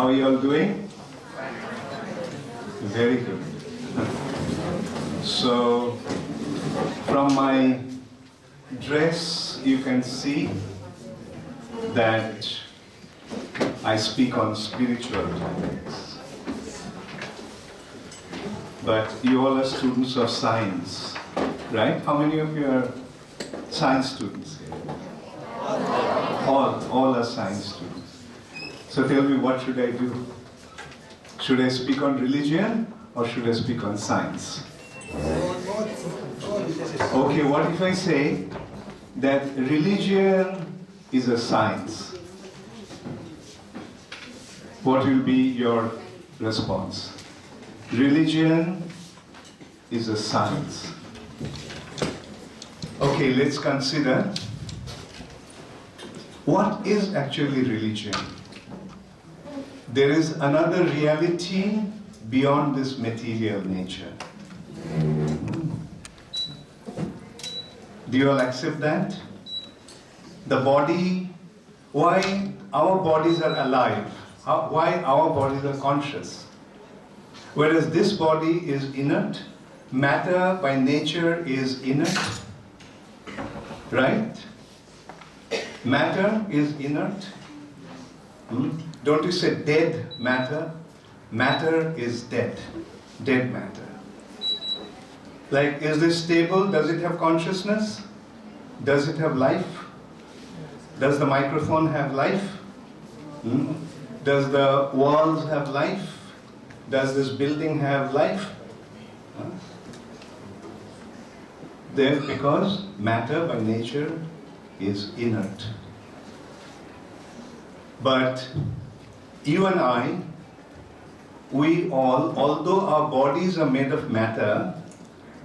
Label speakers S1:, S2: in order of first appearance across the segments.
S1: How are you all doing? Very good. So, from my dress, you can see that I speak on spiritual topics. But you all are students of science, right? How many of you are science students here? All are science students. So tell me, what should I do? Should I speak on religion or should I speak on science? Okay, what if I say that religion is a science? What will be your response? Religion is a science. Okay, let's consider what is actually religion. There is another reality beyond this material nature. Do you all accept that? The body, why our bodies are alive, why our bodies are conscious. Whereas this body is inert, matter by nature is inert, right? Matter is inert. Don't you say dead matter? Matter is dead, dead matter. Like, is this table, does it have consciousness? Does it have life? Does the microphone have life? Does the walls have life? Does this building have life? There, because matter by nature is inert. But you and I, we all, although our bodies are made of matter,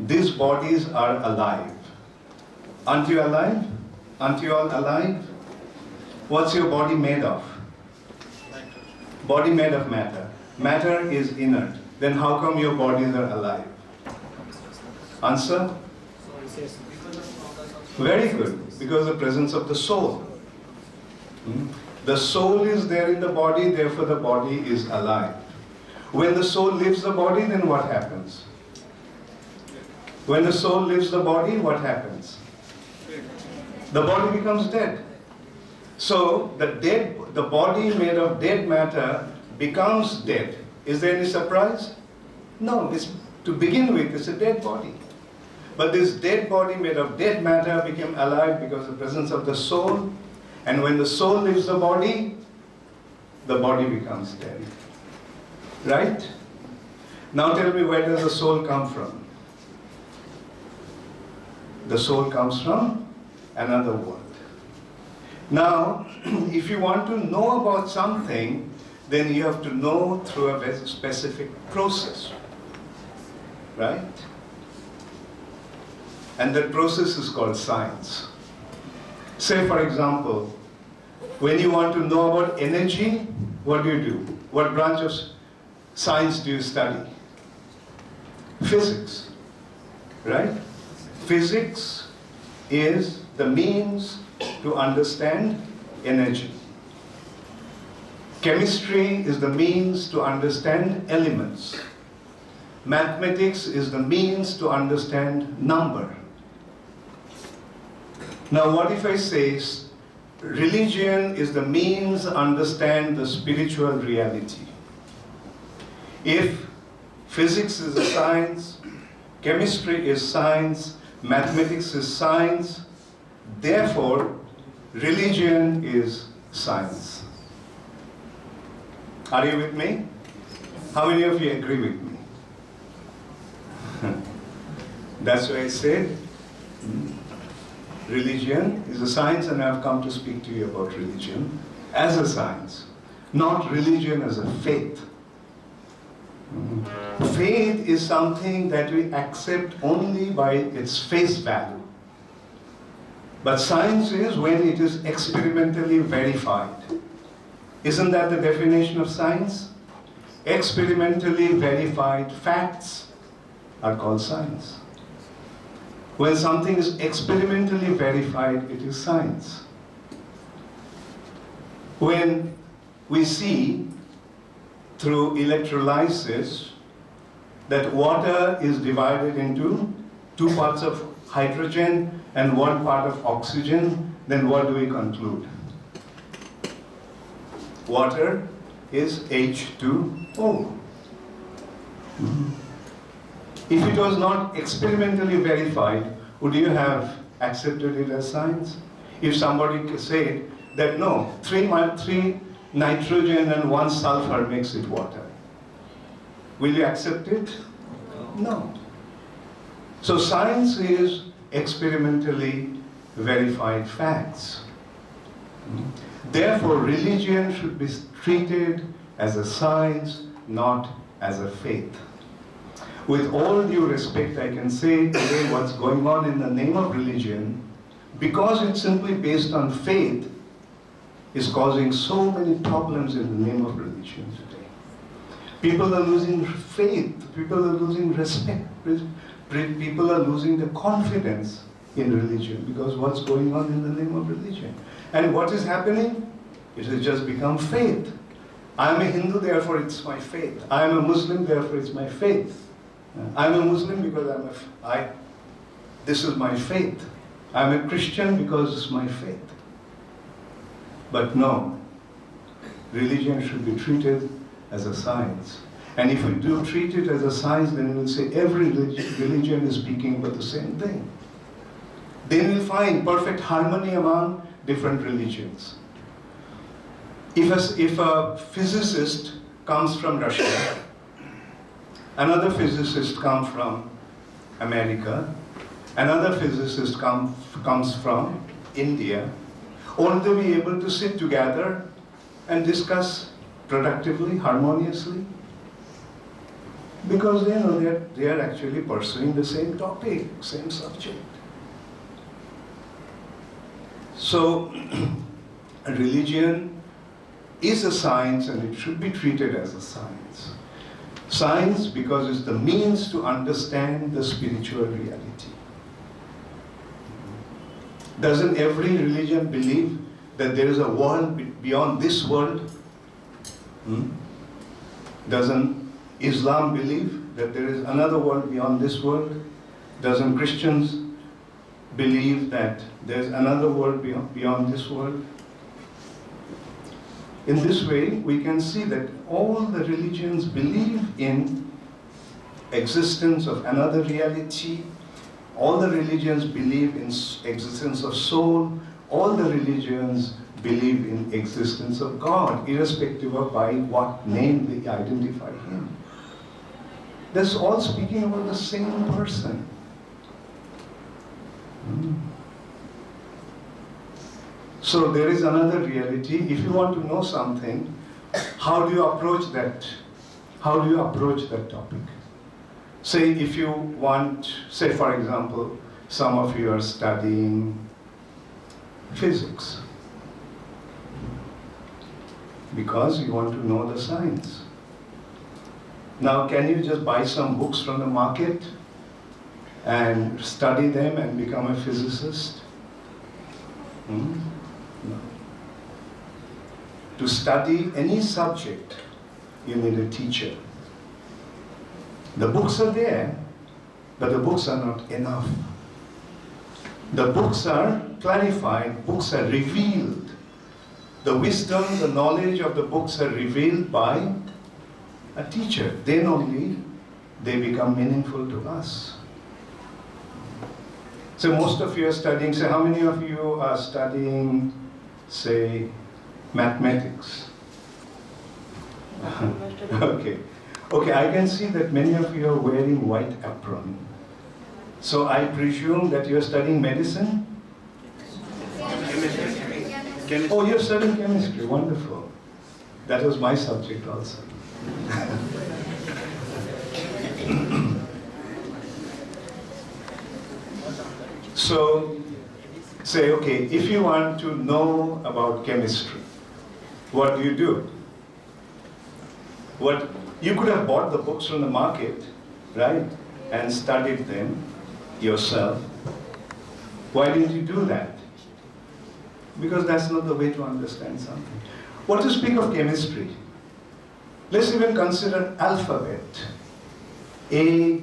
S1: these bodies are alive. Aren't you alive? Aren't you all alive? What's your body made of? Body made of matter. Matter is inert. Then how come your bodies are alive? Answer? Very good. Because of the presence of the soul. The soul is there in the body, therefore the body is alive. When the soul leaves the body, then what happens? When the soul leaves the body, what happens? The body becomes dead. So the body made of dead matter becomes dead. Is there any surprise? No, to begin with, it's a dead body. But this dead body made of dead matter became alive because of the presence of the soul. And when the soul leaves the body becomes dead. Right? Now tell me, where does the soul come from? The soul comes from another world. Now, if you want to know about something, then you have to know through a very specific process. Right? And that process is called science. Say, for example, when you want to know about energy, what do? What branch of science do you study? Physics, right? Physics is the means to understand energy. Chemistry is the means to understand elements. Mathematics is the means to understand number. Now, what if I say religion is the means to understand the spiritual reality? If physics is a science, chemistry is science, mathematics is science, therefore, religion is science. Are you with me? How many of you agree with me? That's why I said, religion is a science, and I've come to speak to you about religion as a science, not religion as a faith. Faith is something that we accept only by its face value. But science is when it is experimentally verified. Isn't that the definition of science? Experimentally verified facts are called science. When something is experimentally verified, it is science. When we see through electrolysis, that water is divided into 2 parts of hydrogen and 1 part of oxygen, then what do we conclude? Water is H2O. If it was not experimentally verified, would you have accepted it as science? If somebody said that no, 3 nitrogen and 1 sulfur makes it water, will you accept it? No. So science is experimentally verified facts. Therefore, religion should be treated as a science, not as a faith. With all due respect, I can say today what's going on in the name of religion, because it's simply based on faith, is causing so many problems in the name of religion today. People are losing faith, people are losing respect, people are losing the confidence in religion because what's going on in the name of religion. And what is happening? It has just become faith. I'm a Hindu, therefore it's my faith. I'm a Muslim, therefore it's my faith. I'm a Muslim because this is my faith. I'm a Christian because it's my faith. But no, religion should be treated as a science. And if we do treat it as a science, then we'll say every religion is speaking about the same thing. Then we'll find perfect harmony among different religions. If a physicist comes from Russia, another physicist comes from America, another physicist comes from India, won't they be able to sit together and discuss productively, harmoniously? Because they know they are actually pursuing the same topic, same subject. So, religion is a science and it should be treated as a science. Science because it's the means to understand the spiritual reality. Doesn't every religion believe that there is a world beyond this world? Doesn't Islam believe that there is another world beyond this world? Doesn't Christians believe that there's another world beyond this world? In this way, we can see that all the religions believe in existence of another reality. All the religions believe in existence of soul. All the religions believe in existence of God, irrespective of by what name they identify Him. That's all speaking about the same person. So there is another reality. If you want to know something, how do you approach that? How do you approach that topic? Say if you want, say for example, some of you are studying physics because you want to know the science. Now, can you just buy some books from the market and study them and become a physicist? No. To study any subject, you need a teacher. The books are there, but the books are not enough. The books are clarified, books are revealed. The wisdom, the knowledge of the books are revealed by a teacher. Then only they become meaningful to us. So most of you are studying, say how many of you are studying, say, mathematics? Okay. Okay, I can see that many of you are wearing white apron. So I presume that you are studying medicine? Chemistry. Oh, you're studying chemistry, wonderful. That was my subject also. So, say, okay, if you want to know about chemistry, what do? You could have bought the books from the market, right? And studied them yourself. Why didn't you do that? Because that's not the way to understand something. What to speak of chemistry? Let's even consider alphabet. A,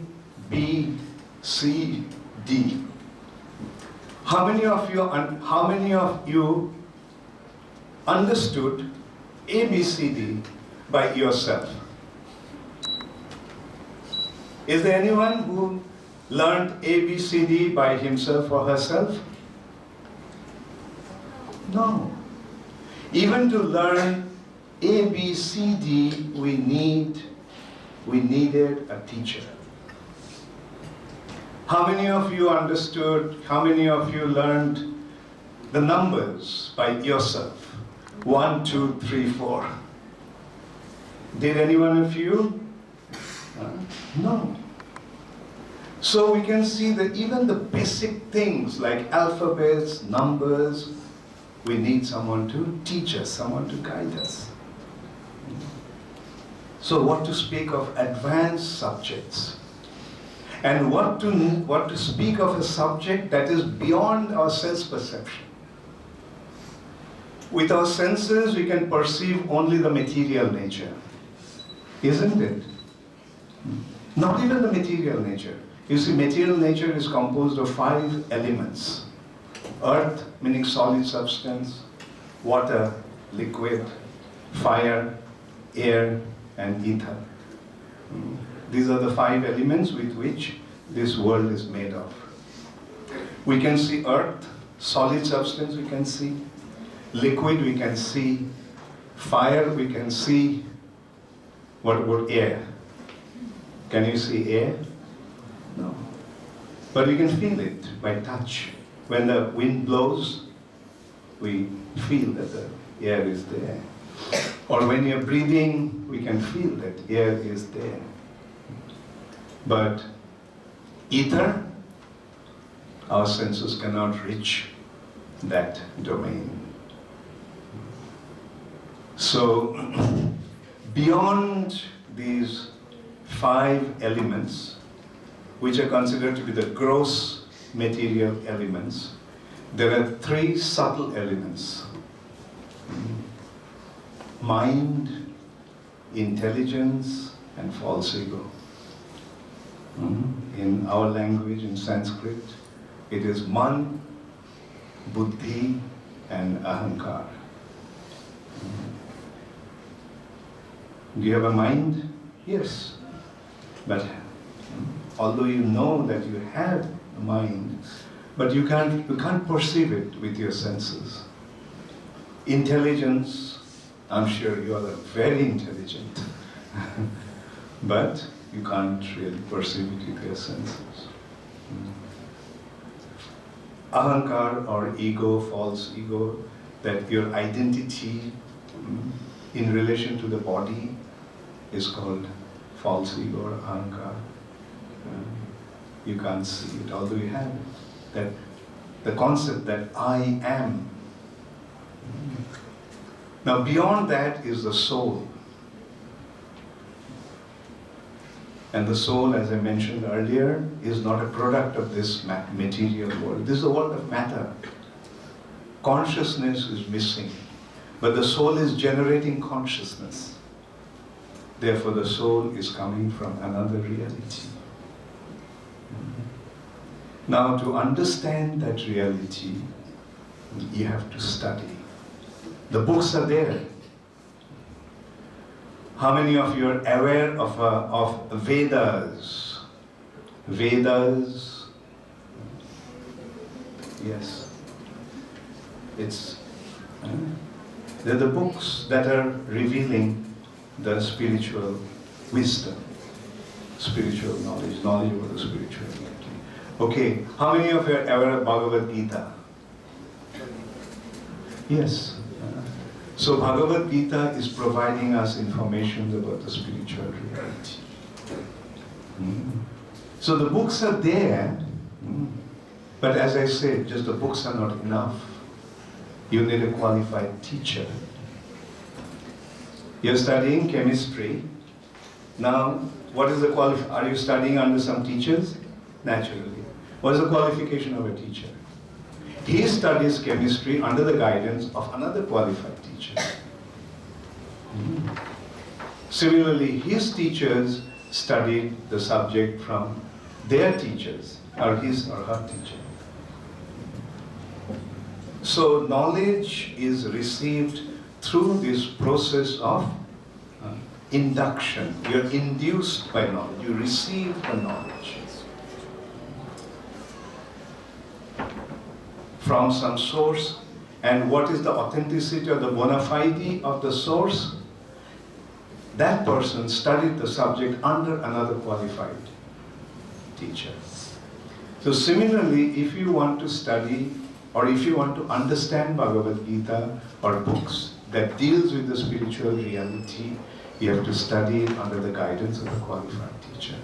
S1: B, C, D. How many of you understood A, B, C, D by yourself? Is there anyone who learned A, B, C, D by himself or herself? No. Even to learn A, B, C, D, we needed a teacher. How many of you understood, how many of you learned the numbers by yourself? 1, 2, 3, 4. Did any one of you? No. So we can see that even the basic things like alphabets, numbers, we need someone to teach us, someone to guide us. So what to speak of advanced subjects? And what to speak of a subject that is beyond our sense perception. With our senses, we can perceive only the material nature, isn't it? Not even the material nature. You see, material nature is composed of 5 elements. Earth, meaning solid substance, water, liquid, fire, air, and ether. These are the 5 elements with which this world is made of. We can see earth, solid substance we can see, liquid we can see, fire we can see. What about air? Can you see air? No. But we can feel it by touch. When the wind blows, we feel that the air is there. Or when you're breathing, we can feel that air is there. But ether, our senses cannot reach that domain. So, beyond these 5 elements, which are considered to be the gross material elements, there are 3 subtle elements. Mind, intelligence, and false ego. In our language, in Sanskrit, it is man, buddhi, and ahankar. Do you have a mind? Yes. But although you know that you have a mind, but you can't perceive it with your senses. Intelligence, I'm sure you are very intelligent, but you can't really perceive it with your senses. Ahankar or ego, false ego, that your identity in relation to the body is called false ego or ahankar. You can't see it, although you have it. That the concept that I am. Now beyond that is the soul. And the soul, as I mentioned earlier, is not a product of this material world. This is the world of matter. Consciousness is missing, but the soul is generating consciousness. Therefore, the soul is coming from another reality. Now, to understand that reality, you have to study. The books are there. How many of you are aware of Vedas? Vedas? Yes. They're the books that are revealing the spiritual wisdom, spiritual knowledge about the spiritual reality. Okay, how many of you are aware of Bhagavad Gita? Yes. So Bhagavad Gita is providing us information about the spiritual reality. So the books are there, but as I said, just the books are not enough. You need a qualified teacher. You're studying chemistry. Now, what is the are you studying under some teachers? Naturally. What is the qualification of a teacher? He studies chemistry under the guidance of another qualified teacher. Similarly, his teachers studied the subject from their teachers, or his or her teacher. So knowledge is received through this process of induction. You're induced by knowledge. You receive the knowledge from some source. And what is the authenticity or the bona fide of the source? That person studied the subject under another qualified teacher. So similarly, if you want to study or if you want to understand Bhagavad Gita or books that deals with the spiritual reality, you have to study it under the guidance of a qualified teacher.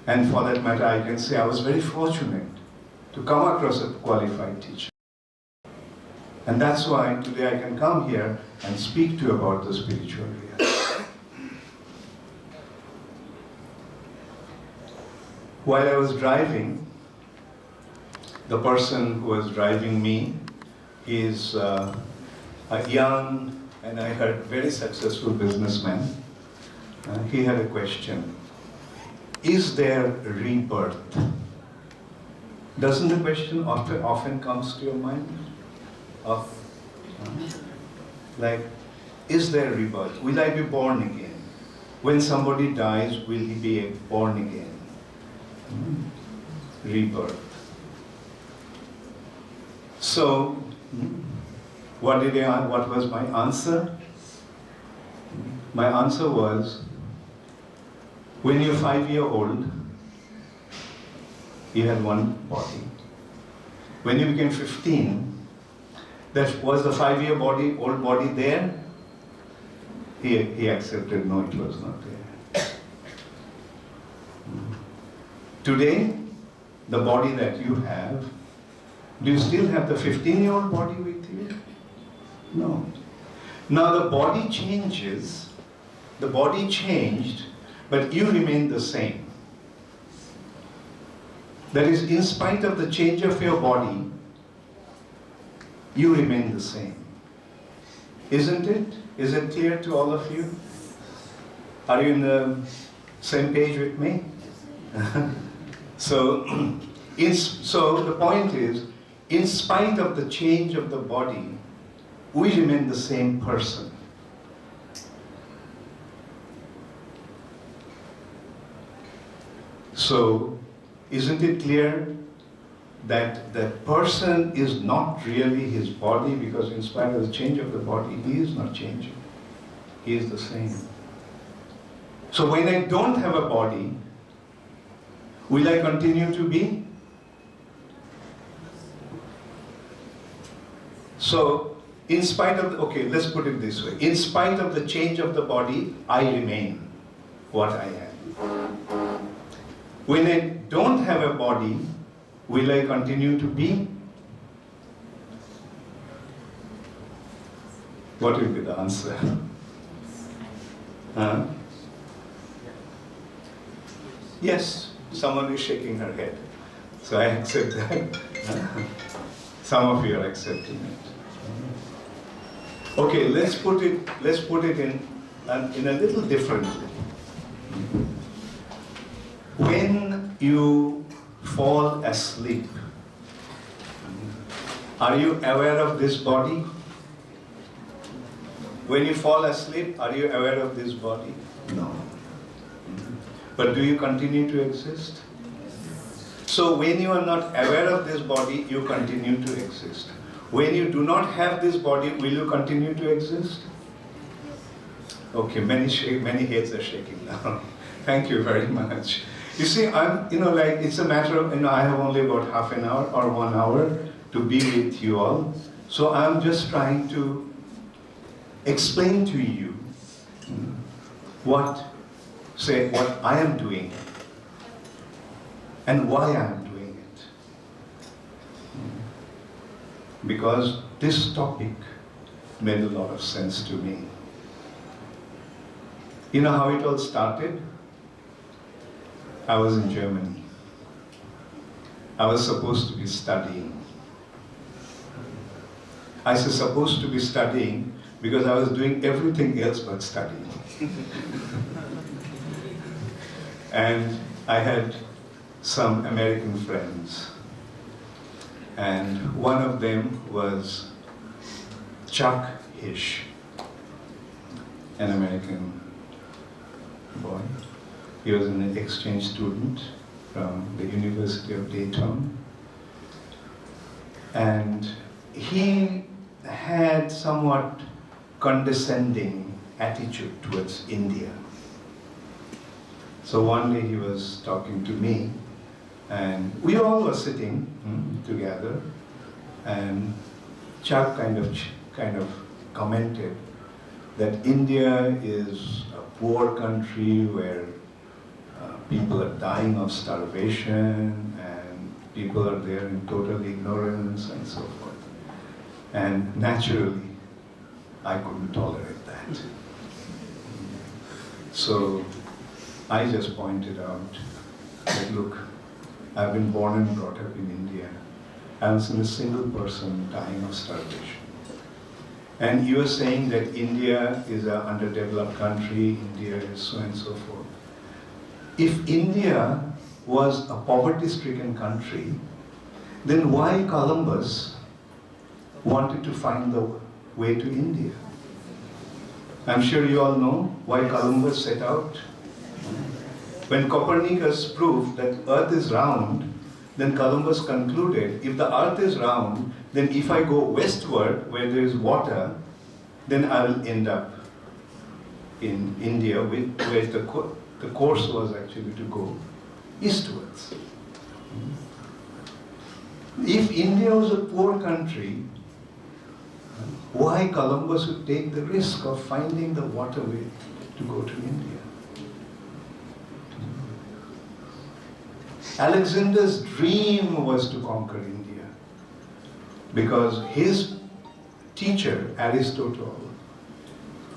S1: And for that matter, I can say I was very fortunate to come across a qualified teacher. And that's why today I can come here and speak to you about the spiritual reality. While I was driving, the person who was driving me is a young and I heard very successful businessman. He had a question. Is there rebirth? Doesn't the question often comes to your mind? Like, is there rebirth? Will I be born again? When somebody dies, will he be born again? Rebirth. So, what was my answer? My answer was, when you're 5-year-old, you had one body. When you became 15, that was the 5-year-old body there? He accepted, no, it was not there. Today, the body that you have, do you still have the 15-year-old body with you? No. Now the body changes, the body changed, but you remain the same. That is, in spite of the change of your body, you remain the same. Isn't it? Is it clear to all of you? Are you in the same page with me? So the point is, in spite of the change of the body, we remain the same person. So, isn't it clear that that person is not really his body, because in spite of the change of the body, he is not changing. He is the same. So when I don't have a body, will I continue to be? So, in spite of, okay, let's put it this way. In spite of the change of the body, I remain what I am. When I don't have a body, will I continue to be? What will be the answer? Huh? Yes, someone is shaking her head. So I accept that. Some of you are accepting it. Okay, let's put it in a little differently. When you fall asleep, are you aware of this body? When you fall asleep, are you aware of this body? No. But do you continue to exist? So when you are not aware of this body, you continue to exist. When you do not have this body, will you continue to exist? Okay, many heads are shaking now. Thank you very much. You see, it's a matter of, I have only about half an hour or 1 hour to be with you all. So I'm just trying to explain to you what I am doing and why I am doing it. Because this topic made a lot of sense to me. You know how it all started? I was in Germany. I was supposed to be studying. I was supposed to be studying because I was doing everything else but studying. And I had some American friends, and one of them was Chuck Hish, an American boy. He was an exchange student from the University of Dayton. And he had somewhat condescending attitude towards India. So one day he was talking to me, and we all were sitting together, and Chuck kind of commented that India is a poor country where people are dying of starvation, and people are there in total ignorance and so forth. And naturally, I couldn't tolerate that. So I just pointed out that, look, I've been born and brought up in India. I haven't seen a single person dying of starvation. And you are saying that India is an underdeveloped country, India is so and so forth. If India was a poverty-stricken country, then why Columbus wanted to find the way to India? I'm sure you all know why Columbus set out. When Copernicus proved that Earth is round, then Columbus concluded, if the Earth is round, then if I go westward where there is water, then I will end up in India, where the course was actually to go eastwards. If India was a poor country, why Columbus would take the risk of finding the waterway to go to India? Alexander's dream was to conquer India because his teacher, Aristotle,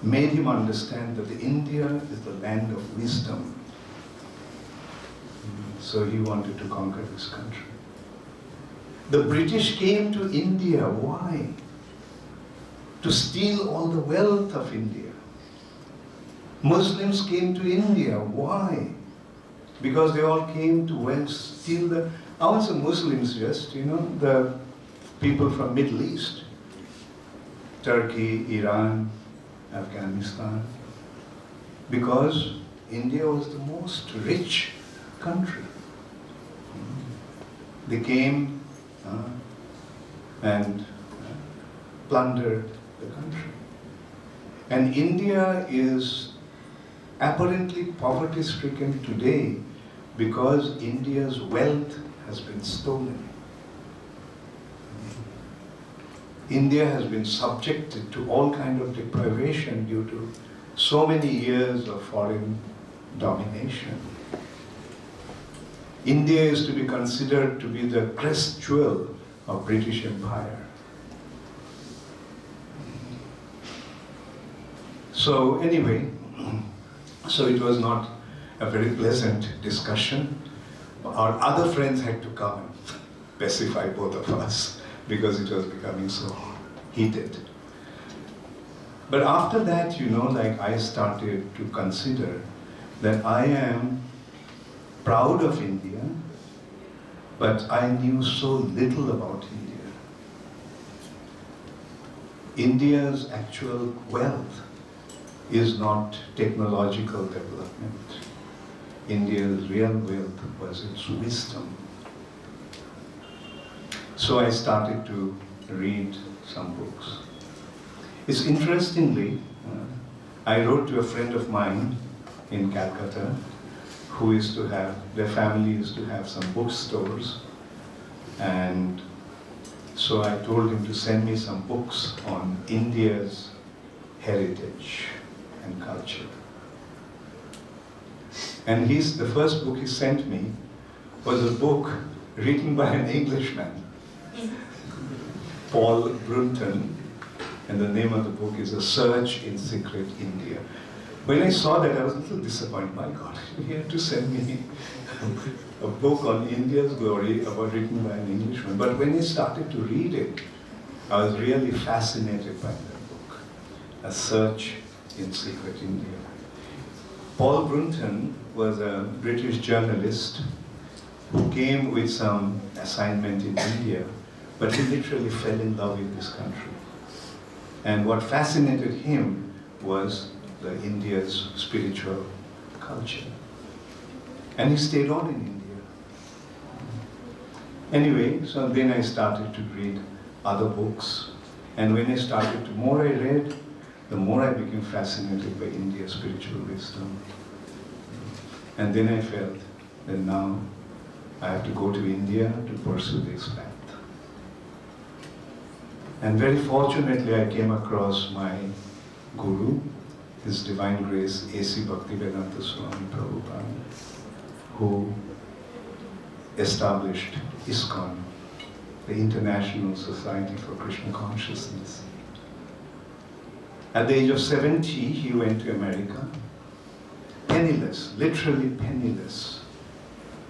S1: made him understand that India is the land of wisdom. So he wanted to conquer this country. The British came to India, why? To steal all the wealth of India. Muslims came to India, why? Because they all came to steal the... Also Muslims just, the people from Middle East. Turkey, Iran, Afghanistan. Because India was the most rich country. They came and plundered the country. And India is apparently poverty-stricken today because India's wealth has been stolen. India has been subjected to all kind of deprivation due to so many years of foreign domination. India is to be considered to be the crest jewel of British Empire. So anyway, so it was not a very pleasant discussion. Our other friends had to come and pacify both of us because it was becoming so heated. But after that, I started to consider that I am proud of India, but I knew so little about India. India's actual wealth is not technological development. India's real wealth was its wisdom. So I started to read some books. It's interestingly, I wrote to a friend of mine in Calcutta who used to have, their family used to have some bookstores, and so I told him to send me some books on India's heritage and culture. And the first book he sent me was a book written by an Englishman, Paul Brunton, and the name of the book is A Search in Secret India. When I saw that, I was a little disappointed. My God, he had to send me a book on India's glory written by an Englishman. But when I started to read it, I was really fascinated by that book. a search in secret India. Paul Brunton was a British journalist who came with some assignment in India, but he literally fell in love with this country. And what fascinated him was the India's spiritual culture. And he stayed on in India. Anyway, so then I started to read other books. And when I started, the more I read, the more I became fascinated by India's spiritual wisdom. And then I felt that now I have to go to India to pursue this path. And very fortunately, I came across my guru, His Divine Grace, A.C. Bhaktivedanta Swami Prabhupada, who established ISKCON, the International Society for Krishna Consciousness. At the age of 70, he went to America, penniless, literally penniless.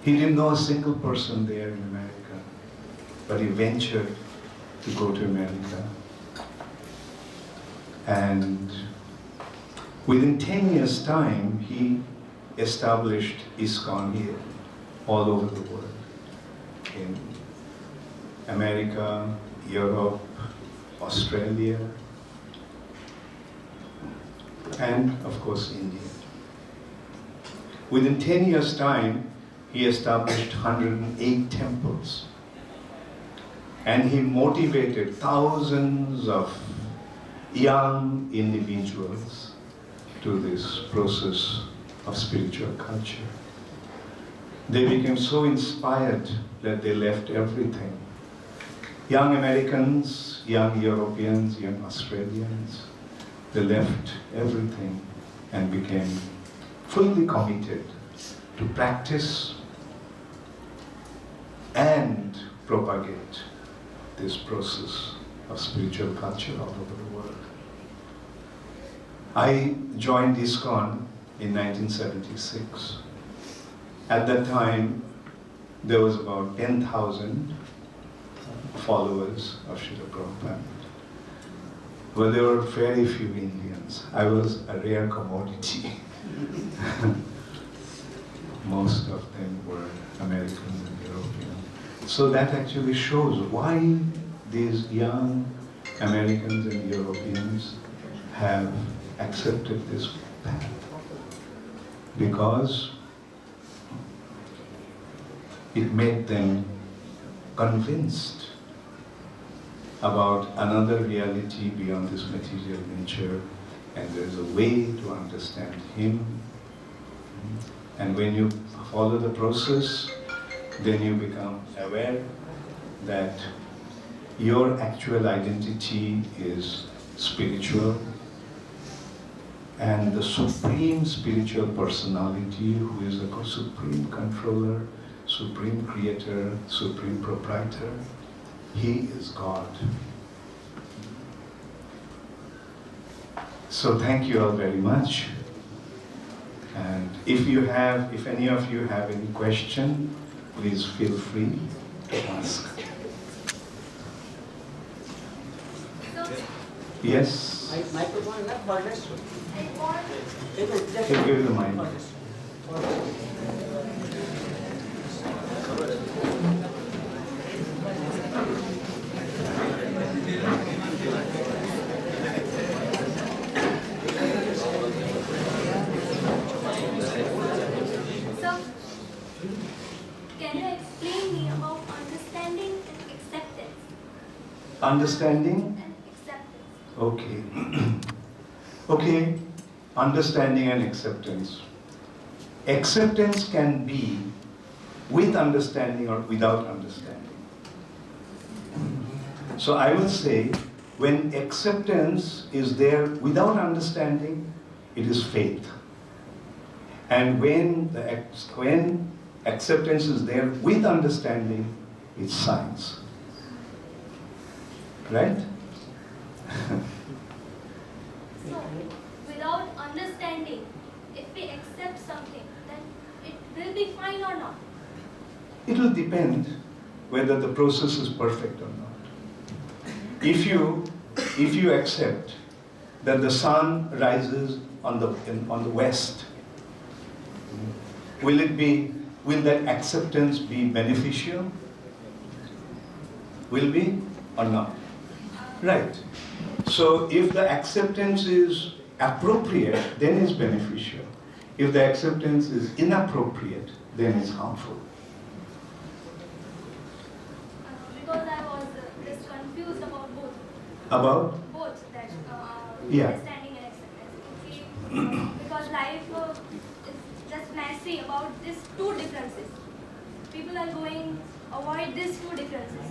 S1: He didn't know a single person there in America, but he ventured to go to America. And within 10 years' time, he established ISKCON here, all over the world, in America, Europe, Australia, and of course India. Within 10 years' time, he established 108 temples. And he motivated thousands of young individuals to this process of spiritual culture. They became so inspired that they left everything. Young Americans, young Europeans, young Australians, they left everything and became fully committed to practice and propagate this process of spiritual culture all over the world. I joined ISKCON in 1976. At that time, there was about 10,000 followers of Srila Prabhupada. But there were very few Indians. I was a rare commodity. Most of them were Americans and Europeans. So that actually shows why these young Americans and Europeans have accepted this path. Because it made them convinced about another reality beyond this material nature, and there is a way to understand Him. And when you follow the process, then you become aware that your actual identity is spiritual, and the supreme spiritual personality, who is the supreme controller, supreme creator, supreme proprietor, He is God. So thank you all very much. And if any of you have any question, please feel free to ask. Yes?
S2: Microphone not wireless.
S1: Can give the mic. Understanding
S3: and acceptance.
S1: Okay. Okay, understanding and acceptance. Acceptance can be with understanding or without understanding. So I will say, when acceptance is there without understanding, it is faith. And when acceptance is there with understanding, it's science. Right?
S3: So, without understanding, if we accept something, then it will be fine or not?
S1: It will depend whether the process is perfect or not. If you accept that the sun rises on the west. Will that acceptance be beneficial? Will be or not? Right. So if the acceptance is appropriate, then it's beneficial. If the acceptance is inappropriate, then it's harmful.
S3: Because I was just confused about both.
S1: About?
S3: Both, that
S1: Yeah.
S3: understanding and acceptance. See, because life is just messy about these two differences. People are going, avoid these two differences.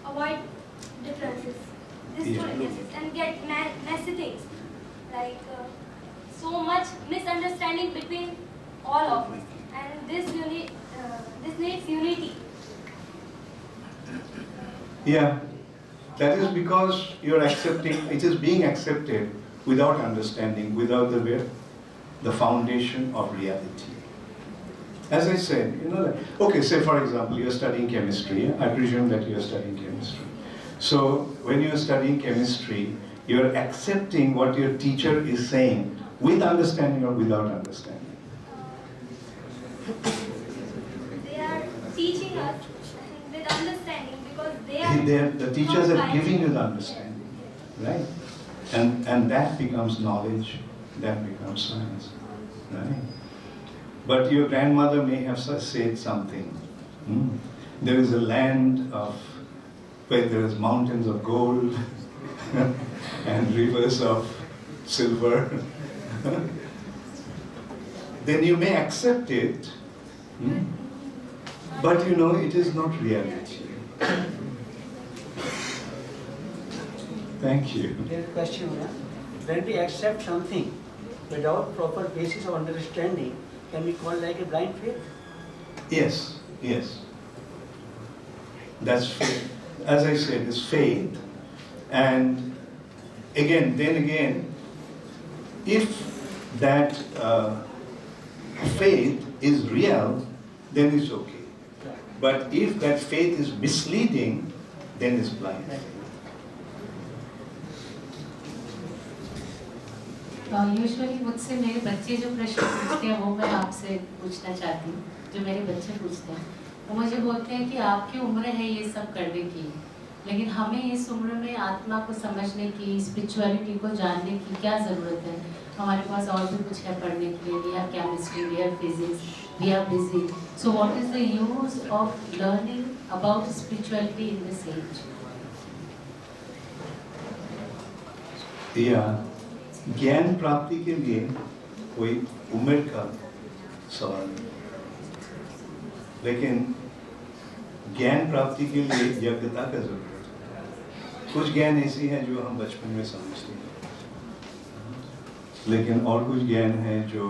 S3: Avoid differences. These two differences. And get messy things. Like so much misunderstanding between all of us. And this needs unity.
S1: Yeah. That is because you're accepting, it is being accepted without understanding, without the foundation of reality. As I said, okay, say for example, you're studying chemistry. I presume that you're studying chemistry. So when you're studying chemistry, you're accepting what your teacher is saying with understanding or without understanding.
S3: They are teaching us with understanding because they are
S1: The teachers are giving you the understanding, right? And that becomes knowledge, that becomes science, right? But your grandmother may have said something. There is a land where there is mountains of gold and rivers of silver. Then you may accept it, but it is not reality. Thank you.
S2: There's a question. When we accept something without proper basis of understanding, can we call like a blind faith?
S1: Yes, yes. That's faith. As I said, it's faith. And then if that faith is real, then it's okay. But if that faith is misleading, then it's blind.
S4: Usually मुझसे मेरे बच्चे जो प्रश्न पूछते हैं वो मैं आपसे पूछना चाहती हूँ, जो मेरे बच्चे पूछते हैं वो मुझे बोलते हैं कि आपकी उम्र है ये सब करने की, लेकिन हमें इस उम्र में आत्मा को समझने की, स्पिरिचुअलिटी को जानने की क्या ज़रूरत है? हमारे पास और भी कुछ है पढ़ने के लिए, we are chemistry, we are physics, we are busy. So what is the use of learning about spirituality in this age?
S1: ज्ञान प्राप्ति के लिए कोई उम्र का सवाल नहीं, लेकिन ज्ञान प्राप्ति के लिए योग्यता का जरूरत है. कुछ ज्ञान ऐसी है जो हम बचपन में समझते हैं, लेकिन और कुछ ज्ञान है जो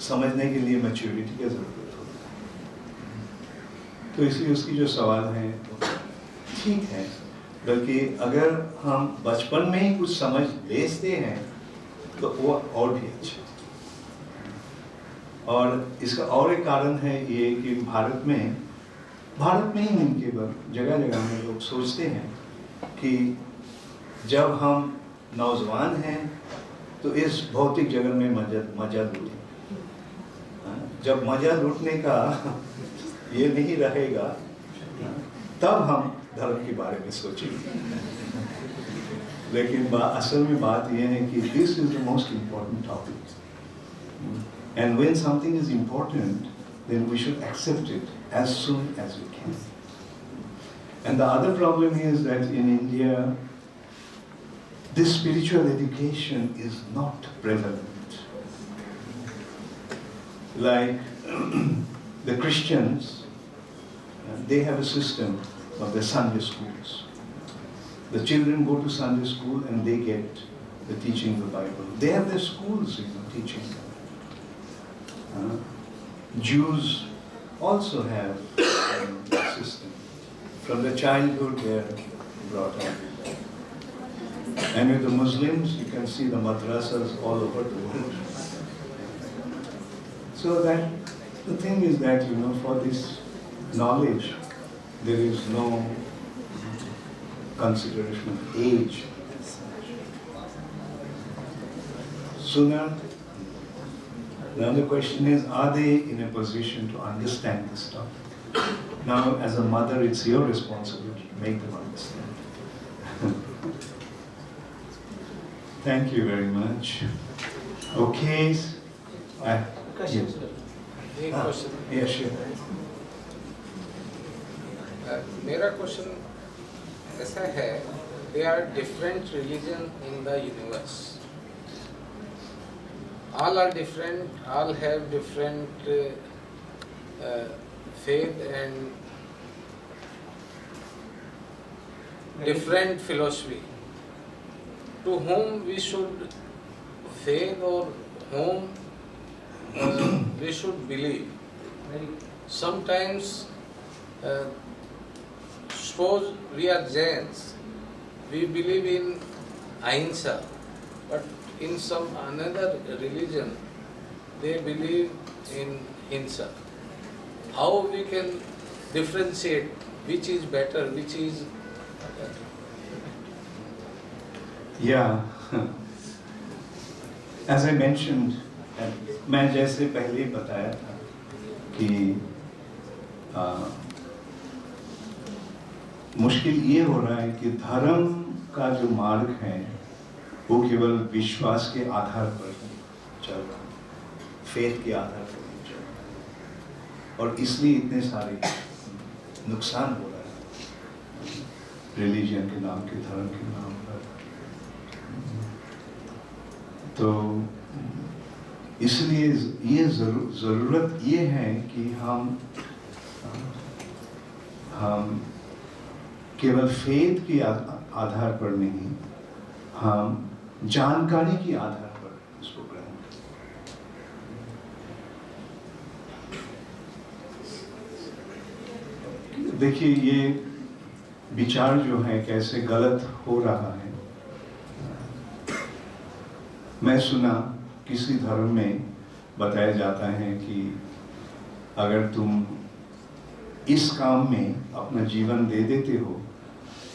S1: समझने के लिए मैच्योरिटी की जरूरत होती है. तो इसलिए उसकी जो सवाल है ठीक है, बल्कि अगर हम बचपन में ही कुछ समझ लेते हैं तो वो और भी अच्छा. और इसका और एक कारण है ये कि भारत में ही नहीं, केवल जगह जगह में लोग सोचते हैं कि जब हम नौजवान हैं तो इस भौतिक जगत में मजा लूटें. जब मजा लूटने का ये नहीं रहेगा तब हम धर्म के बारे में सोचेंगे. लेकिन असल में बात यह है कि this is the most important topic, and when something is important then we should accept it as soon as we can. And the other problem is that in India this spiritual education is not prevalent. Like the Christians, they have a system of the Sunday schools. The children go to Sunday school and they get the teaching of the Bible. They have their schools, teaching them. Jews also have a system. From the childhood they are brought up. And with the Muslims, you can see the madrasas all over the world. So that the thing is that, for this knowledge, there is no consideration of age. Sooner, another question is, are they in a position to understand this stuff? Now, as a mother, it's your responsibility to make them understand. Thank you very much. Okay.
S2: Question.
S5: एक question
S1: Yes, sure.
S5: मेरा question ऐसा है, there are different religion in the universe. All are different, all have different faith and different philosophy. To whom we should faith or whom we should believe? Sometimes, suppose we are Jains, we believe in ahimsa, but in some another religion, they believe in hinsa. How we can differentiate which is better, which is
S1: Yeah. As I mentioned, मैं जैसे पहले ही बताया था कि मुश्किल ये हो रहा है कि धर्म का जो मार्ग है वो केवल विश्वास के आधार पर चल रहा है, फेथ के आधार पर नहीं चल रहा है, और इसलिए इतने सारे नुकसान हो रहा है रिलीजन के नाम के, धर्म के नाम पर। तो इसलिए ये ज़रूरत ये है कि हम केवल फेथ के आधार पर नहीं, हम जानकारी के आधार पर इसको ग्रहण करें। देखिए, ये विचार जो है कैसे गलत हो रहा है। मैं सुना किसी धर्म में बताया जाता है कि अगर तुम इस काम में अपना जीवन दे देते हो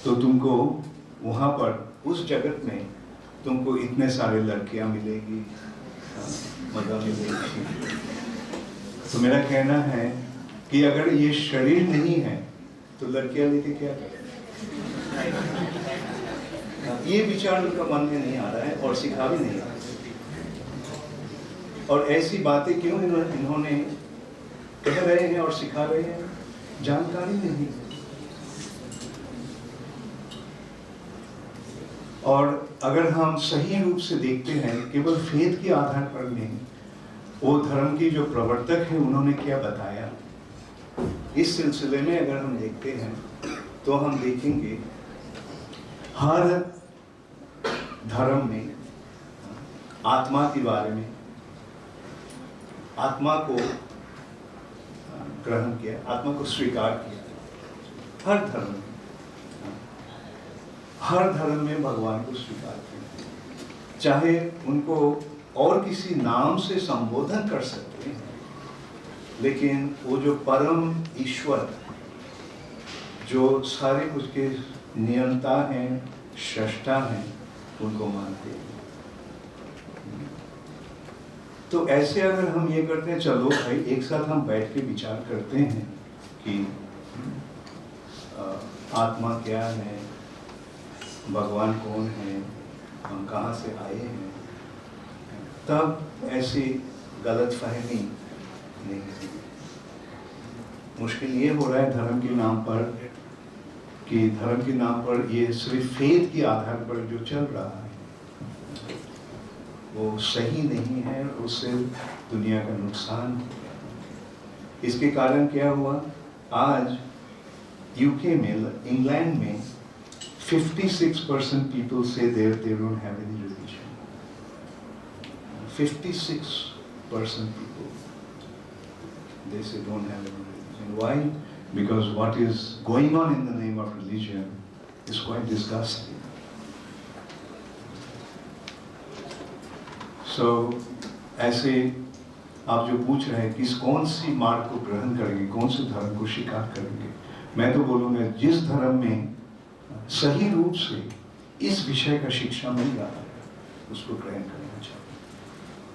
S1: तो तुमको वहाँ पर उस जगत में तुमको इतने सारे लड़कियाँ मिलेगी, मजा मिलेगी। तो मेरा कहना है कि अगर ये शरीर नहीं है तो लड़कियाँ लेके क्या करें? ये विचार उनका मन में नहीं आ रहा है और सिखा भी नहीं आ रहा है। और ऐसी बातें क्यों इन्होंने कह रहे हैं और सिखा रहे हैं? जानकारी नहीं। और अगर हम सही रूप से देखते हैं, केवल फेथ के आधार पर नहीं, वो धर्म की जो प्रवर्तक है उन्होंने क्या बताया, इस सिलसिले में अगर हम देखते हैं तो हम देखेंगे हर धर्म में आत्मा के बारे में, आत्मा को ग्रहण किया, आत्मा को स्वीकार किया। हर धर्म में भगवान को स्वीकार किया, चाहे उनको और किसी नाम से संबोधन कर सकते हैं, लेकिन वो जो परम ईश्वर, जो सारे कुछ के नियंता हैं, सृष्टा हैं, उनको मानते हैं। तो ऐसे अगर हम ये करते हैं, चलो भाई एक साथ हम बैठ के विचार करते हैं कि आत्मा क्या है, भगवान कौन है, हम कहाँ से आए हैं, तब ऐसी गलतफहमी नहीं है। मुश्किल ये हो रहा है धर्म के नाम पर कि धर्म के नाम पर ये सिर्फ फेथ के आधार पर जो चल रहा है वो सही नहीं है, उससे दुनिया का नुकसान हो गया। इसके कारण क्या हुआ, आज यूके में, इंग्लैंड में 56% people say they don't have any religion. 56% people, they say don't have any religion. Why? Because what is going on in the name of religion is quite disgusting. So, ऐसे आप जो पूछ रहे हैं किस कौन सी मार्ग को ग्रहण करेंगे, कौन से धर्म को स्वीकार करेंगे, मैं तो बोलूँगा जिस धर्म में सही रूप से इस विषय का शिक्षा मिल रहा है, उसको ग्रहण करना चाहिए।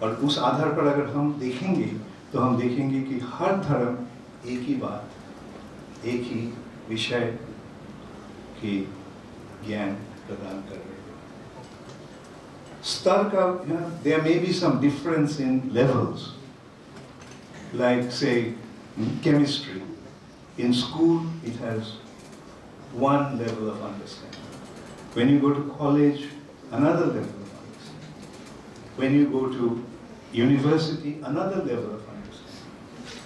S1: और उस आधार पर अगर हम देखेंगे तो हम देखेंगे कि हर धर्म एक ही बात, एक ही विषय की ज्ञान प्रदान कर रहे हैं। स्तर का, there may be some difference in levels, like say chemistry. In school it has one level of understanding. When you go to college, another level of understanding. When you go to university, another level of understanding.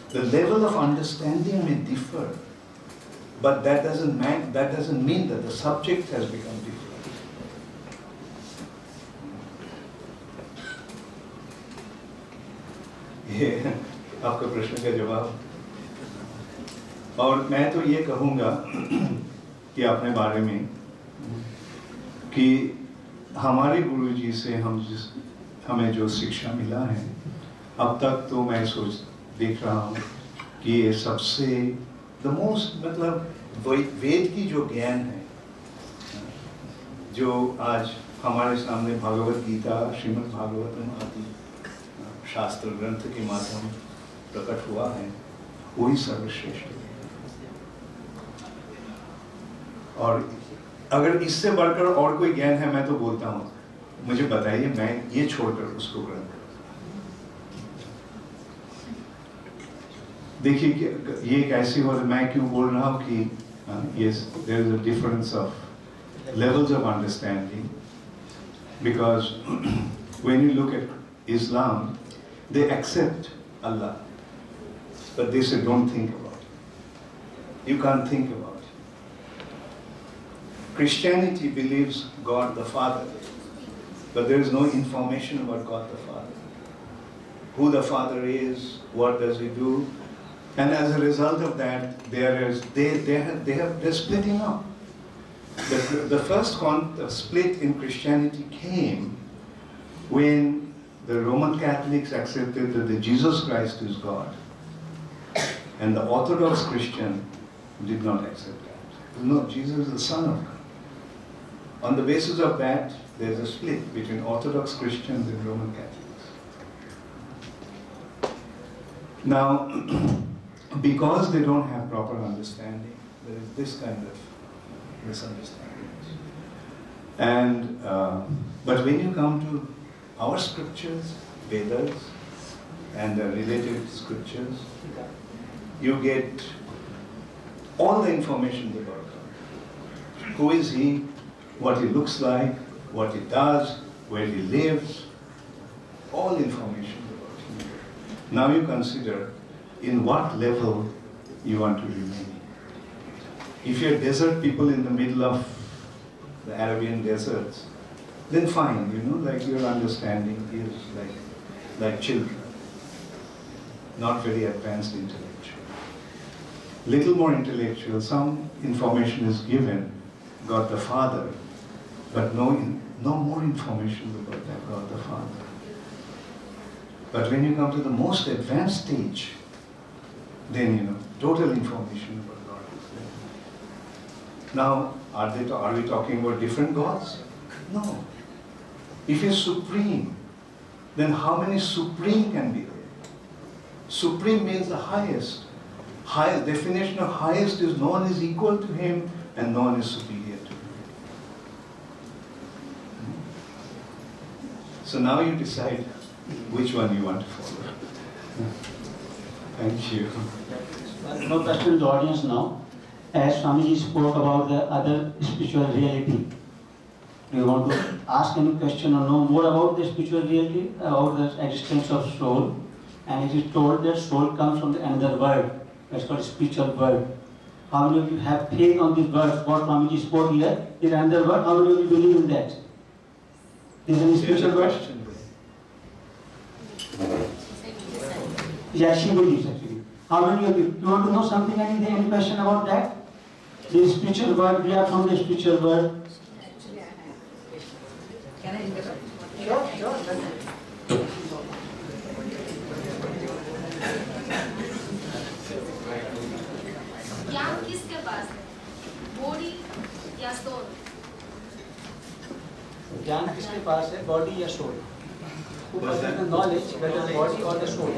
S1: The level of understanding may differ, but that doesn't mean that the subject has become different. ये आपका प्रश्न का जवाब। और मैं तो ये कहूँगा कि अपने बारे में कि हमारे गुरुजी से हमें जो शिक्षा मिला है, अब तक तो मैं देख रहा हूँ कि ये सबसे द मोस्ट, मतलब वेद की जो ज्ञान है, जो आज हमारे सामने भगवत गीता, श्रीमद् भागवतम आदि शास्त्र ग्रंथ के माध्यम प्रकट हुआ है, वही सर्वश्रेष्ठ है। और अगर इससे बढ़कर और कोई ज्ञान है, मैं तो बोलता हूँ मुझे बताइए, मैं ये छोड़कर उसको ग्रहण करूँ। देखिए कि ये कैसी हो, मैं क्यों बोल रहा हूँ कि yes, there is a difference of levels of understanding, because when you look at Islam, they accept Allah, but they say don't think about it. You can't think about it. Christianity believes God the Father, but there is no information about God the Father. Who the Father is, what does He do, and as a result of that, they're splitting up. The first split in Christianity came when the Roman Catholics accepted that the Jesus Christ is God, and the Orthodox Christian did not accept that. No, Jesus is the Son of God. On the basis of that, there's a split between Orthodox Christians and Roman Catholics. Now, because they don't have proper understanding, there is this kind of misunderstanding. And but when you come to our scriptures, Vedas, and the related scriptures, you get all the information about God. Who is He? What He looks like? What He does? Where He lives? All information about Him. Now you consider in what level you want to remain. If you're desert people in the middle of the Arabian deserts, then fine, like your understanding is like children, not very advanced intellectual. Little more intellectual, some information is given, God the Father, but no more information about that God the Father. But when you come to the most advanced stage, then total information about God is there. Now, are we talking about different gods? No. If He is supreme, then how many supreme can be there? Supreme means the highest. Highest definition of highest is no one is equal to Him and no one is superior to Him. So now you decide which one you want to follow. Thank you.
S2: No question to the audience now. As Swamiji spoke about the other spiritual reality, do you want to ask any question or know more about the spiritual reality, about the existence of soul? And it is told that soul comes from another world. That's called spiritual world. How many of you have faith on this word? What Swamiji spoke here is another word. How many of you believe in that? Is a spiritual word? Yeah, she believes actually. How many of you want to know something? Any question about that? The spiritual world, we are from the spiritual world.
S6: Can I interrupt? Sure.
S3: ज्ञान किसके पास है? Body या soul?
S2: पास है body या soul. Who possess the knowledge whether the body or the soul.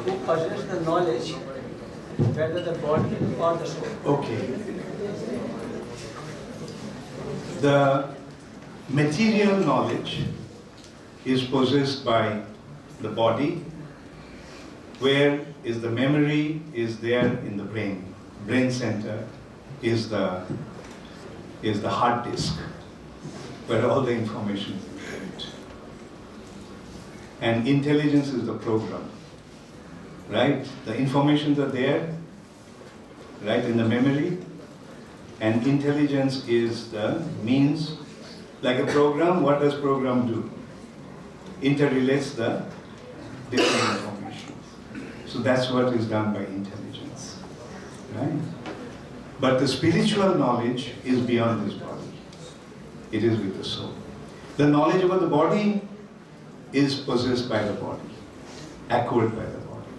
S2: Who possess the knowledge whether the body or the soul.
S1: Okay. The material knowledge is possessed by the body, where is the memory is there in the brain. Brain center is the hard disk where all the information is kept. And intelligence is the program, right? The informations are there, right, in the memory, and intelligence is the means. Like a program, what does program do? Interrelates the different information. So that's what is done by intelligence, right? But the spiritual knowledge is beyond this body. It is with the soul. The knowledge about the body is possessed by the body, acquired by the body.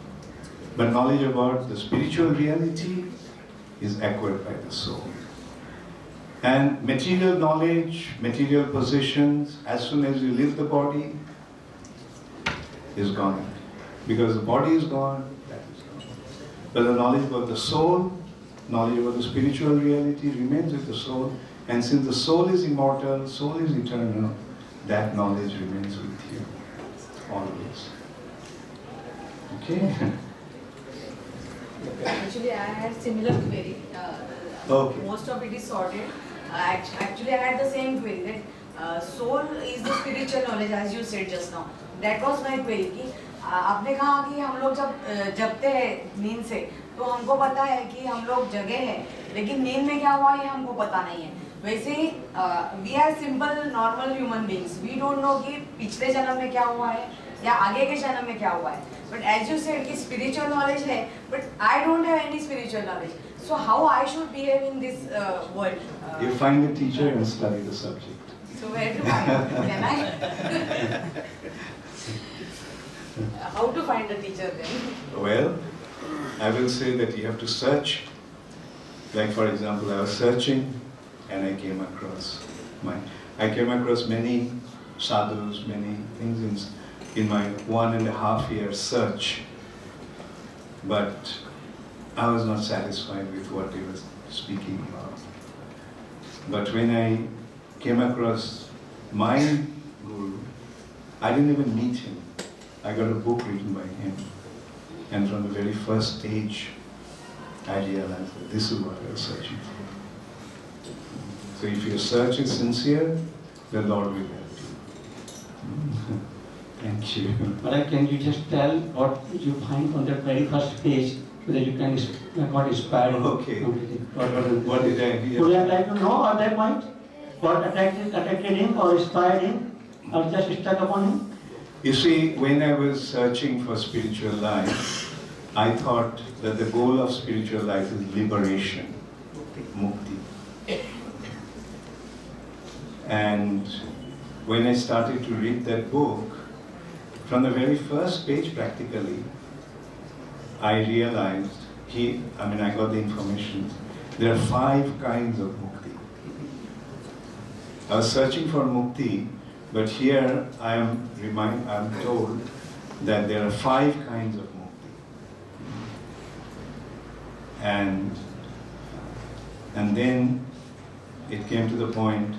S1: But knowledge about the spiritual reality is acquired by the soul. And material knowledge, material possessions, as soon as you leave the body, is gone. Because the body is gone, that is gone. But the knowledge about the soul, knowledge about the spiritual reality remains with the soul. And since the soul is immortal, soul is eternal, that knowledge remains with you always. Okay?
S6: Actually, I had similar query.
S1: Okay.
S6: Most of it is sorted. Actually, I had the same query that soul is the spiritual knowledge, as you said just now. That was my query. कि आपने कहा कि हम लोग जब जगते हैं नींद से तो हमको पता है कि हम लोग जगे हैं, लेकिन नींद में क्या हुआ ये हमको पता नहीं है. वैसे ही we are simple normal human beings. We don't know कि पिछले जन्म में क्या हुआ है या आगे के जन्म में क्या हुआ है. बट एज यू सेड कि स्पिरिचुअल नॉलेज है, but I don't have any spiritual knowledge. So how I should behave in this world?
S1: You find a teacher and study the subject.
S6: So where to find? Can I? How to find a teacher then?
S1: Well, I will say that you have to search. Like for example, I was searching and I came across many sadhus, many things in my 1.5 year search. But I was not satisfied with what he was speaking about. But when I came across my guru, I didn't even meet him. I got a book written by him. And from the very first page, I realized that this is what I was searching for. So if your search is sincere, the Lord will help you. Thank you.
S2: But can you just tell what you find on the very first page so that you can got inspired?
S1: Okay.
S2: Completely.
S1: What did I hear?
S2: Would you like to know on that point? What attracted him or inspired him or just struck upon him?
S1: You see, when I was searching for spiritual life, I thought that the goal of spiritual life is liberation, mukti. And when I started to read that book, from the very first page practically, I realized, I got the information, there are 5 kinds of mukti. I was searching for mukti, but here I am told that there are 5 kinds of mukti. And then it came to the point,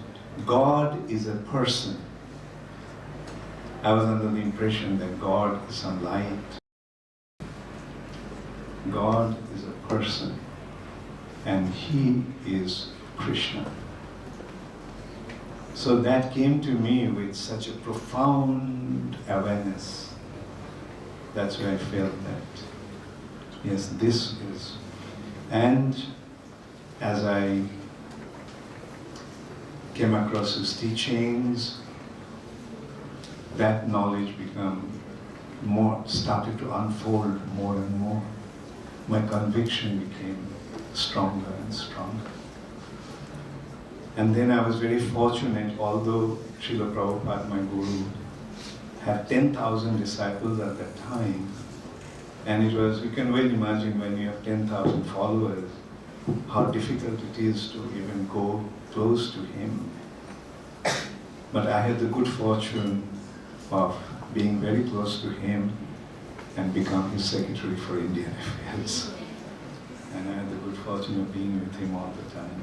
S1: God is a person. I was under the impression that God is some light. God is a person, and He is Krishna. So that came to me with such a profound awareness. That's where I felt that, yes, this is. And as I came across his teachings, that knowledge started to unfold more and more. My conviction became stronger and stronger. And then I was very fortunate, although Srila Prabhupada, my guru, had 10,000 disciples at that time. And it was, you can well imagine when you have 10,000 followers, how difficult it is to even go close to him. But I had the good fortune of being very close to him and become his secretary for Indian Affairs. And I had the good fortune of being with him all the time.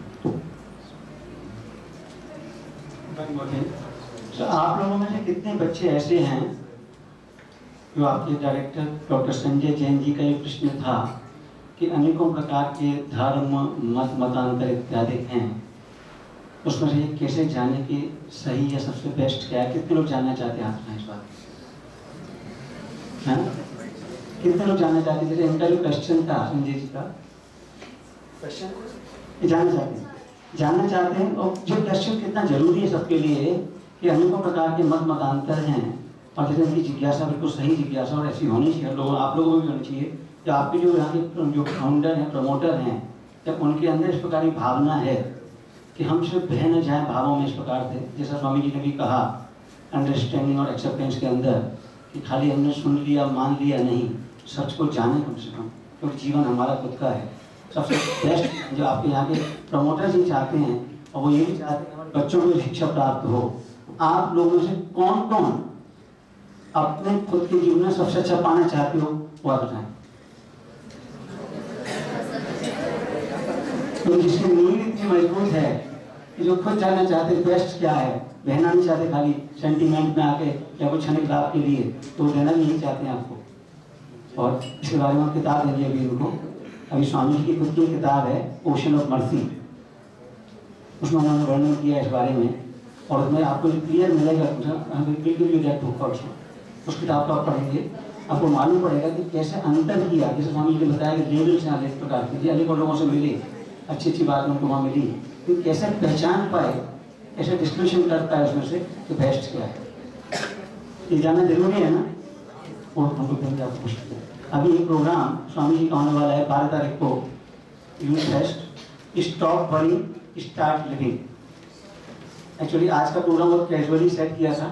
S2: So, आप लोगों में से कितने बच्चे ऐसे हैं जो आपके डायरेक्टर डॉक्टर संजय जैन जी का ये प्रश्न था कि अनेकों प्रकार के धर्म मत मतांतर इत्यादि हैं, उसमें से कैसे जाने की सही या सबसे बेस्ट क्या है? कितने लोग जानना चाहते हैं हाथ में इस बात? है ना? कितने लोग जानना चाहते हैं? जैसे इंटरव्यू क्वेश्चन था संजय जी का क्वेश्चन, जानना चाहते हैं और जो क्वेश्चन कितना जरूरी है सबके लिए कि अनेकों प्रकार के मत मतांतर हैं और जैसे उनकी जिज्ञासा बिल्कुल सही जिज्ञासा और ऐसी होनी चाहिए, लोग आप लोगों को भी होनी चाहिए कि आपके जो यहाँ के जो फाउंडर हैं प्रमोटर हैं, जब उनके अंदर इस प्रकार की भावना है कि हम सिर्फ बह न जाए भावों में इस प्रकार से, जैसा स्वामी जी ने भी कहा अंडरस्टैंडिंग और एक्सेप्टेंस के अंदर कि खाली हमने सुन लिया मान लिया नहीं, सच को जाने कम से कम, क्योंकि जीवन हमारा खुद का है। सबसे बेस्ट जो आपके यहाँ के प्रमोटर्स ही चाहते हैं और वो ये भी चाहते हैं हमारे बच्चों को शिक्षा प्राप्त हो। आप लोगों से कौन कौन अपने खुद के जीवन में सबसे अच्छा पाना चाहते हो वो आप बताएं। तो जिसकी नींद इतनी मजबूत है कि जो खुद जानना चाहते बेस्ट क्या है, बहना नहीं चाहते खाली सेंटीमेंट में आके या कुछ क्षणिक लाभ के लिए, तो देना भी नहीं चाहते हैं आपको। और इसके बारे में किताब देनी अभी उनको, अभी स्वामी जी की खुद की किताब है ओशन ऑफ मर्सी, उसमें उन्होंने वर्णन किया इस बारे में और उसमें आपको क्लियर मिलेगा उस किताब को आप पढ़ेंगे, आपको मालूम पड़ेगा कि कैसे अंतर किया, जैसे स्वामी जी ने बताया कि लेवल से अनेक प्रकार के अनेक लोगों से मिले, अच्छी अच्छी बात उनको वहाँ मिली, कि कैसे पहचान पाए, कैसे डिस्क्रिप्शन कर पाए उसमें से कि बेस्ट क्या है। ये जानना जरूरी है ना, वो हमको कहेंगे आपको पूछते हैं। अभी एक प्रोग्राम स्वामी जी का होने वाला है 12 तारीख को, youth fest stop worrying start living. Actually आज का प्रोग्राम बहुत कैजुअली सेट किया था,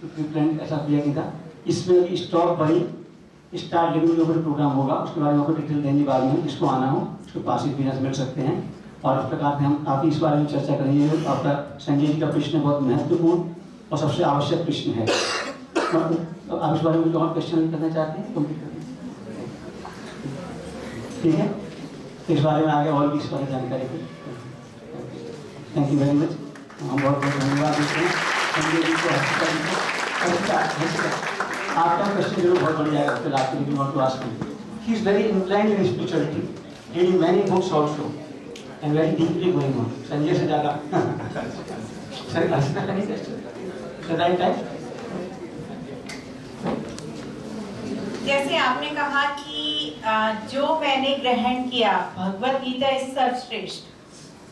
S2: प्लान ऐसा किया गया था, इसमें स्टॉप वरिंग स्टार्ट लिविंग के ऊपर प्रोग्राम होगा, उसके बारे में आपको डिटेल देंगे बाद में, जिसको आना हो उसके पास ही बिना मिल सकते हैं। और इस प्रकार से हम काफ़ी इस बारे में चर्चा करेंगे। आपका संजय जी का प्रश्न बहुत महत्वपूर्ण और सबसे आवश्यक प्रश्न है। तो आप इस बारे में जो और क्वेश्चन करना चाहते हैं कंप्लीट करें, ठीक है? इस बारे में आगे और भी इस बारे में जानकारी दें। Thank you very much. हम बहुत बहुत धन्यवाद देते हैं संजय जी को। आपका क्वेश्चन जरूर बहुत बढ़ जाएगा, फिर आपके लिए want to ask him. He is very inclined in spirituality, reading many books also and very deeply going on. Sanjay से ज़्यादा राइट टाइम।
S7: जैसे आपने कहा कि जो मैंने ग्रहण किया भगवत गीता इस सर्वश्रेष्ठ,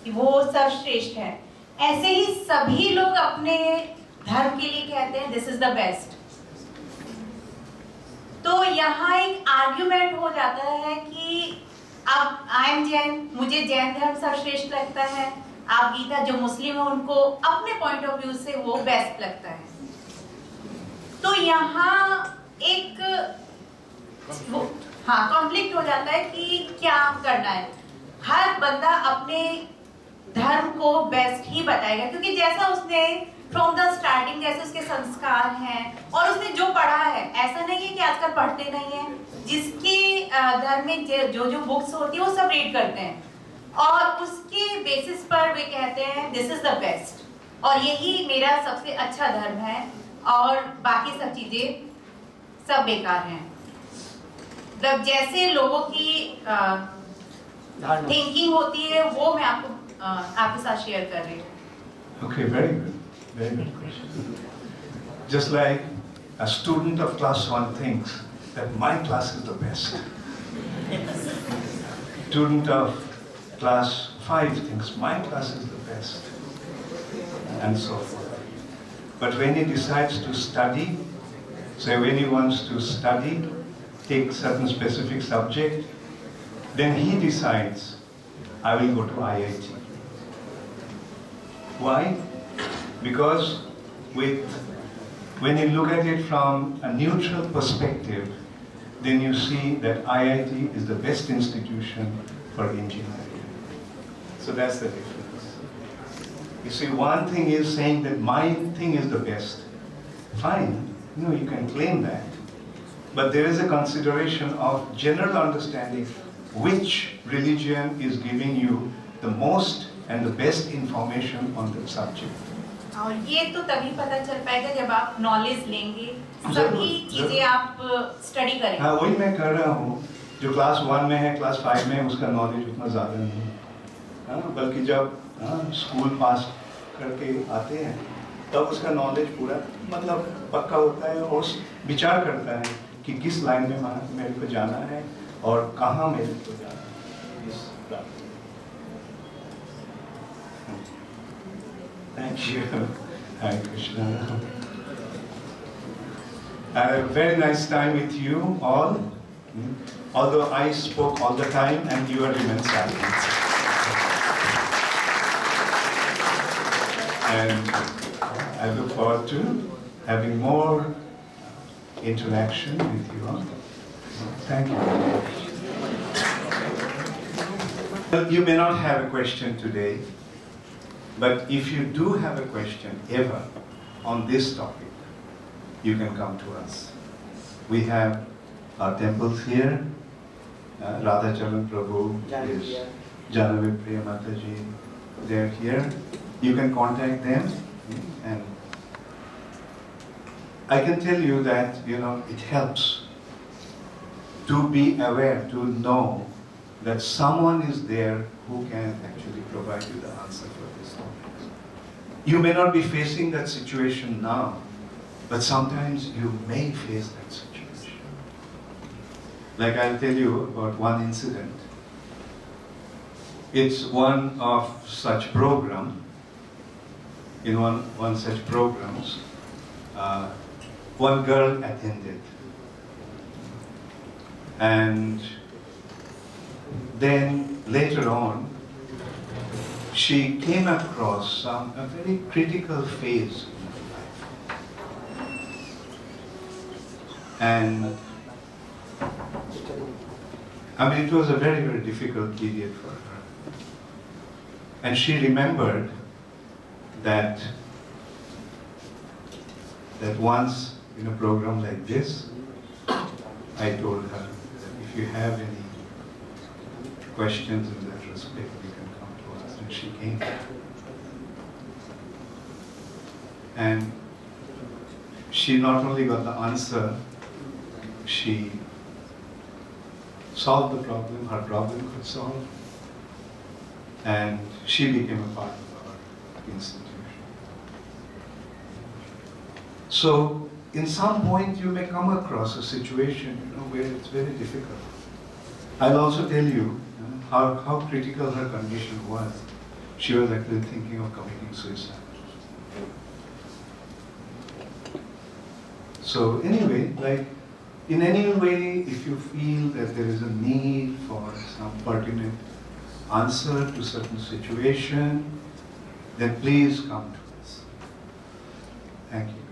S7: कि वो सर्वश्रेष्ठ है, ऐसे ही सभी लोग अपने धर्म के लिए कहते हैं दिस इज द बेस्ट। तो यहाँ एक आर्ग्यूमेंट हो जाता है कि अब आई एम जैन, मुझे जैन धर्म सर्वश्रेष्ठ लगता है, आप गीता जो मुस्लिम है उनको अपने पॉइंट ऑफ व्यू से वो बेस्ट लगता है। तो यहाँ एक कॉन्फ्लिक्ट हो जाता है कि क्या करना है। हर बंदा अपने धर्म को बेस्ट ही बताएगा, क्योंकि जैसा उसने फ्रॉम द स्टार्टिंग, जैसे उसके संस्कार हैं और उसने जो पढ़ा है, ऐसा नहीं है कि आजकल पढ़ते नहीं है, जिसके धर्म में जो जो बुक्स होती है वो सब रीड करते हैं और उसके बेसिस पर वे कहते हैं दिस इज द बेस्ट और यही मेरा सबसे अच्छा धर्म है और बाकी सब चीजें सब बेकार हैं। मतलब जैसे लोगों की थिंकिंग होती है वो मैं आपके साथ शेयर कर रही हूँ।
S1: Okay, very good question. Just like a student of class 1 thinks that my class is the best. Student of class 5 thinks my class is the best, and so forth. But when he decides to study, so when he wants to study, take certain specific subject, then he decides, I will go to IIT. Why? Because when you look at it from a neutral perspective, then you see that IIT is the best institution for engineering. So that's the difference. You see, one thing is saying that my thing is the best. Fine, you can claim that. But there is a consideration of general understanding which religion is giving you the most and the best information on the subject.
S7: और ये तो तभी पता चल पाएगा जब आप knowledge लेंगे, सभी चीजें आप स्टडी करेंगे।
S1: हाँ, वही मैं कर रहा हूँ। जो क्लास 1 में है, क्लास 5 में उसका नॉलेज उतना ज़्यादा नहीं है, बल्कि जब स्कूल पास करके आते हैं तब उसका नॉलेज पूरा मतलब पक्का होता है और विचार करता है कि किस लाइन में मेरे को जाना है और कहाँ मेरे को जाना है। Thank you. Hare Krishna. I had a very nice time with you all. Although I spoke all the time and you remained silent. And I look forward to having more interaction with you all. Thank you. Well, you may not have a question today, but if you do have a question ever on this topic, you can come to us. We have our temples here. Radha Charan Prabhu is Janavi Priya Mataji. They're here. You can contact them, and I can tell you that it helps to be aware, to know that someone is there who can actually provide you the answer for this topic. You may not be facing that situation now, but sometimes you may face that situation. Like I'll tell you about one incident. It's one of such program. In one such programs, one girl attended, and then later on, she came across a very critical phase in her life. And it was a very, very difficult period for her. And she remembered that once in a program like this, I told her that if you have any questions in that respect, you can come to us. And she came. And she not only got the answer, she solved the problem, her problem got solved, and she became a part of our institution. So, in some point you may come across a situation where it's very difficult. I'll also tell you how critical her condition was. She was actually thinking of committing suicide. So anyway, like in any way, if you feel that there is a need for some pertinent answer to certain situation, then please come to us. Thank you.